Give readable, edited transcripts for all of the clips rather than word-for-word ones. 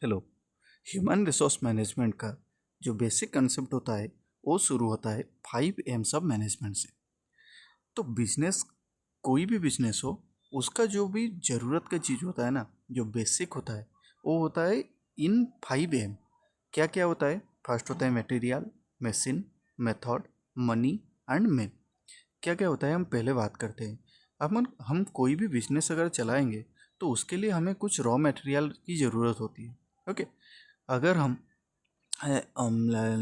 Hello. Human resource management का जो basic concept होता है वो शुरू होता है 5 एम्स ऑफ मैनेजमेंट से। तो बिजनेस, कोई भी बिजनेस हो, उसका जो भी ज़रूरत का चीज़ होता है ना, जो बेसिक होता है वो होता है इन 5 एम। क्या क्या होता है? फर्स्ट होता है material, machine, method, money and man. क्या क्या होता है हम पहले बात करते हैं। अब हम कोई भी बिजनेस अगर चलाएंगे तो उसके लिए हमें कुछ रॉ मटेरियल की ज़रूरत होती है। ओके। अगर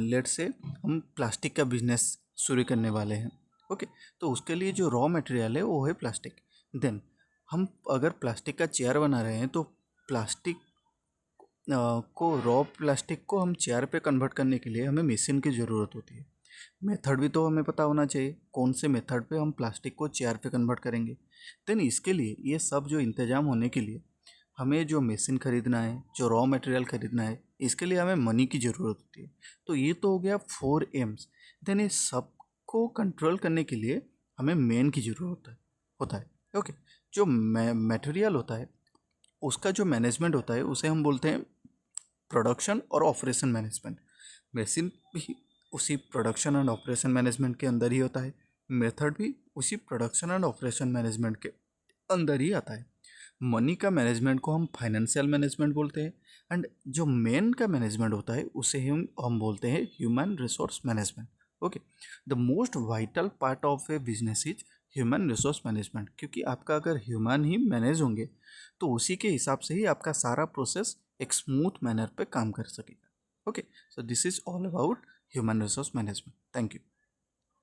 लेट से हम प्लास्टिक का बिजनेस शुरू करने वाले हैं। ओके। तो उसके लिए जो रॉ मटेरियल है वो है प्लास्टिक। देन हम अगर प्लास्टिक का चेयर बना रहे हैं तो प्लास्टिक रॉ प्लास्टिक को हम चेयर पे कन्वर्ट करने के लिए हमें मशीन की ज़रूरत होती है। मेथड भी तो हमें पता होना चाहिए, कौन से मेथड पे हम प्लास्टिक को चेयर पे कन्वर्ट करेंगे। देन इसके लिए ये सब जो इंतजाम होने के लिए हमें जो मशीन खरीदना है, जो रॉ मटेरियल खरीदना है, इसके लिए हमें मनी की ज़रूरत होती है। तो ये तो हो गया 4 एम्स। देन ये सबको कंट्रोल करने के लिए हमें मेन की ज़रूरत होता है। ओके। जो मटेरियल होता है उसका जो मैनेजमेंट होता है उसे हम बोलते हैं प्रोडक्शन और ऑपरेशन मैनेजमेंट। मशीन भी उसी प्रोडक्शन एंड ऑपरेशन मैनेजमेंट के अंदर ही होता है। मेथड भी उसी प्रोडक्शन एंड ऑपरेशन मैनेजमेंट के अंदर ही आता है। मनी का मैनेजमेंट को हम फाइनेंशियल मैनेजमेंट बोलते हैं। एंड जो मेन का मैनेजमेंट होता है उसे हम बोलते हैं human resource management. Okay. The most vital part of A business is human resource management, क्योंकि आपका अगर ह्यूमन ही मैनेज होंगे तो उसी के हिसाब से ही आपका सारा प्रोसेस एक स्मूथ मैनर पे काम कर सकेगा। Okay. So this is all about human resource management. Thank you.